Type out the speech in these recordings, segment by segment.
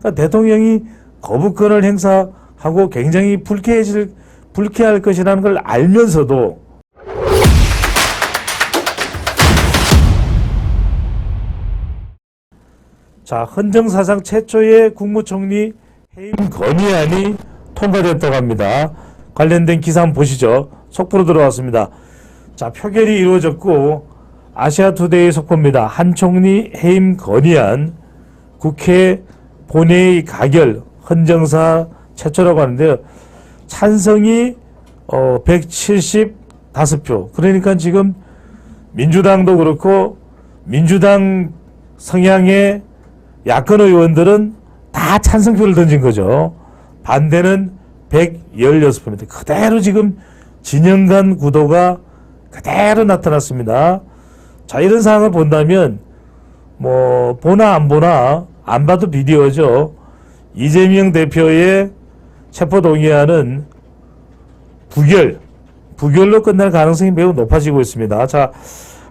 그러니까 대통령이 거부권을 행사하고 굉장히 불쾌할 것이라는 걸 알면서도 자, 헌정사상 최초의 국무총리 해임 건의안이 통과됐다고 합니다. 관련된 기사 한번 보시죠. 속보로 들어왔습니다. 자, 표결이 이루어졌고 아시아투데이 속보입니다. 한 총리 해임 건의안 국회 본회의 가결 헌정사 최초라고 하는데요. 찬성이 175표. 그러니까 지금 민주당도 그렇고 민주당 성향의 야권 의원들은 다 찬성표를 던진 거죠. 반대는 116표입니다. 그대로 지금 진영 간 구도가 그대로 나타났습니다. 자, 이런 상황을 본다면 뭐 보나 안 보나 안 봐도 비디오죠. 이재명 대표의 체포동의안은 부결로 끝날 가능성이 매우 높아지고 있습니다. 자,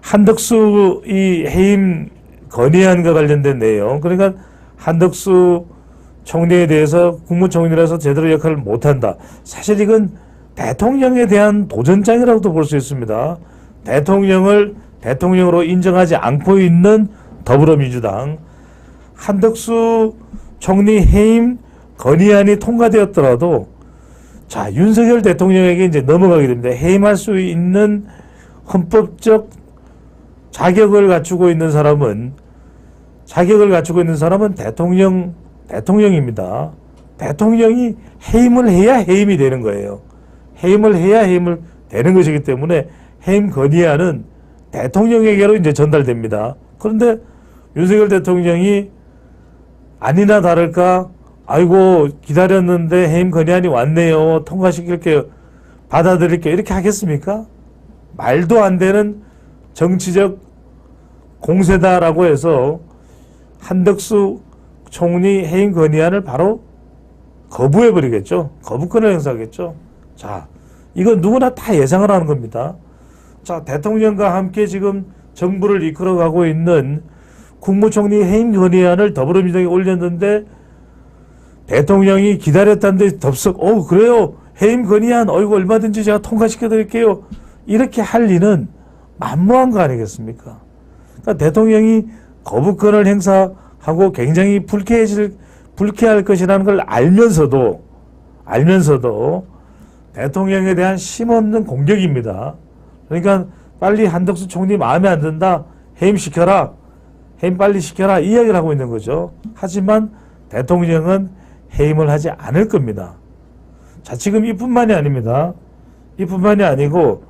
한덕수 이 해임 건의안과 관련된 내용, 그러니까 한덕수 총리에 대해서 국무총리라서 제대로 역할을 못한다. 사실 이건 대통령에 대한 도전장이라고도 볼 수 있습니다. 대통령을 대통령으로 인정하지 않고 있는 더불어민주당, 한덕수 총리 해임 건의안이 통과되었더라도 자, 윤석열 대통령에게 이제 넘어가게 됩니다. 해임할 수 있는 헌법적 자격을 갖추고 있는 사람은 대통령입니다. 대통령이 해임을 해야 해임이 되는 거예요. 해임을 해야 해임을 되는 것이기 때문에 해임 건의안은 대통령에게로 이제 전달됩니다. 그런데 윤석열 대통령이 아니나 다를까 아이고 기다렸는데 해임 건의안이 왔네요. 통과시킬게요. 받아들일게요. 이렇게 하겠습니까? 말도 안 되는 정치적 공세다라고 해서 한덕수 총리 해임 건의안을 바로 거부해버리겠죠. 거부권을 행사하겠죠. 자, 이건 누구나 다 예상을 하는 겁니다. 자, 대통령과 함께 지금 정부를 이끌어가고 있는 국무총리 해임 건의안을 더불어민주당이 올렸는데 대통령이 기다렸다는데 덥석 그래요. 해임 건의안 얼마든지 제가 통과시켜드릴게요. 이렇게 할 리는 만무한 거 아니겠습니까? 그러니까 대통령이 거부권을 행사하고 굉장히 불쾌할 것이라는 걸 알면서도 대통령에 대한 심없는 공격입니다. 그러니까 빨리 한덕수 총리 마음에 안 든다. 해임시켜라. 해임 빨리 시켜라. 이 이야기를 하고 있는 거죠. 하지만 대통령은 해임을 하지 않을 겁니다. 자, 지금 이뿐만이 아닙니다. 이뿐만이 아니고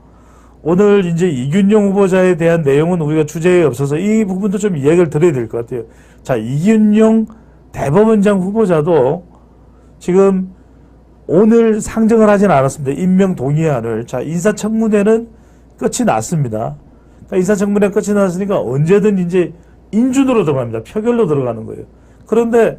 오늘 이제 이균용 후보자에 대한 내용은 우리가 주제에 없어서 이 부분도 좀 이야기를 드려야 될 것 같아요. 자, 이균용 대법원장 후보자도 지금 오늘 상정을 하진 않았습니다. 임명 동의안을. 자, 인사청문회는 끝이 났습니다. 그러니까 인사청문회 끝이 났으니까 언제든 이제 인준으로 들어갑니다. 표결로 들어가는 거예요. 그런데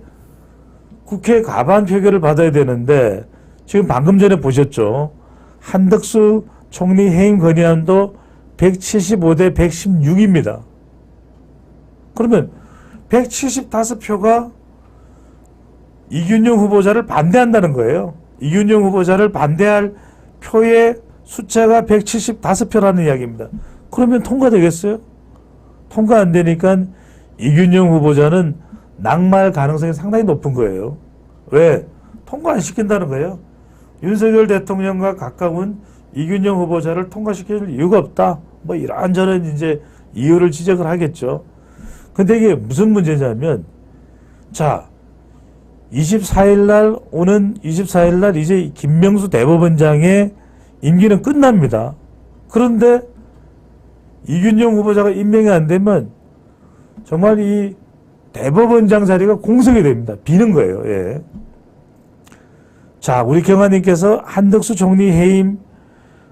국회 과반 표결을 받아야 되는데 지금 방금 전에 보셨죠. 한덕수 총리 해임 건의안도 175대 116입니다. 그러면 175표가 이균용 후보자를 반대한다는 거예요. 이균용 후보자를 반대할 표의 숫자가 175표라는 이야기입니다. 그러면 통과되겠어요? 통과 안 되니까 이균용 후보자는 낙마할 가능성이 상당히 높은 거예요. 왜? 통과 안 시킨다는 거예요. 윤석열 대통령과 가까운 이균용 후보자를 통과시킬 이유가 없다. 뭐 이런저런 이제 이유를 지적을 하겠죠. 근데 이게 무슨 문제냐면, 자, 24일 날 이제 김명수 대법원장의 임기는 끝납니다. 그런데 이균용 후보자가 임명이 안 되면 정말 이 대법원장 자리가 공석이 됩니다. 비는 거예요. 예. 자, 우리 경아님께서 한덕수 총리 해임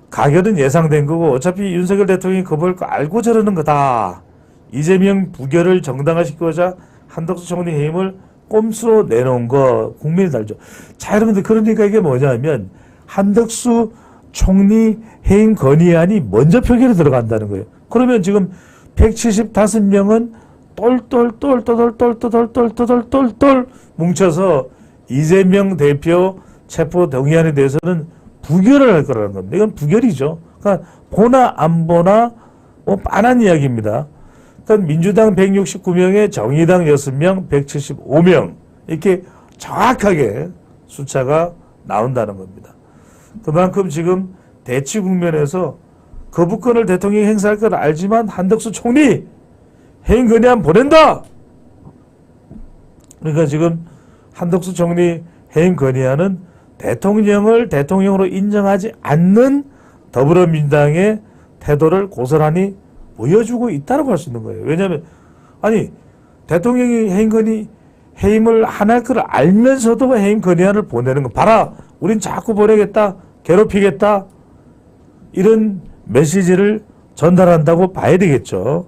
가결은 예상된 거고 어차피 윤석열 대통령이 거부할 거 알고 저러는 거다. 이재명 부결을 정당화시키고자 한덕수 총리 해임을 꼼수로 내놓은 거 국민이 알죠. 자, 여러분들 그러니까 이게 뭐냐면 한덕수 총리 해임 건의안이 먼저 표결에 들어간다는 거예요. 그러면 지금 175명은 똘똘똘똘똘똘똘똘똘똘 뭉쳐서 이재명 대표 체포 동의안에 대해서는 부결을 할 거라는 겁니다. 이건 부결이죠. 그러니까 보나 안 보나 뭐 빤한 이야기입니다. 일단 민주당 169명에 정의당 6명, 175명 이렇게 정확하게 숫자가 나온다는 겁니다. 그만큼 지금 대치 국면에서 거부권을 대통령이 행사할 걸 알지만 한덕수 총리 해임 건의안 보낸다. 그러니까 지금 한덕수 총리 해임 건의안은 대통령을 대통령으로 인정하지 않는 더불어민주당의 태도를 고스란히 보여주고 있다고 할 수 있는 거예요. 왜냐하면 아니 대통령이 해임을 안 할 걸 알면서도 해임 건의안을 보내는 거 봐라. 우린 자꾸 보내겠다. 괴롭히겠다. 이런 메시지를 전달한다고 봐야 되겠죠.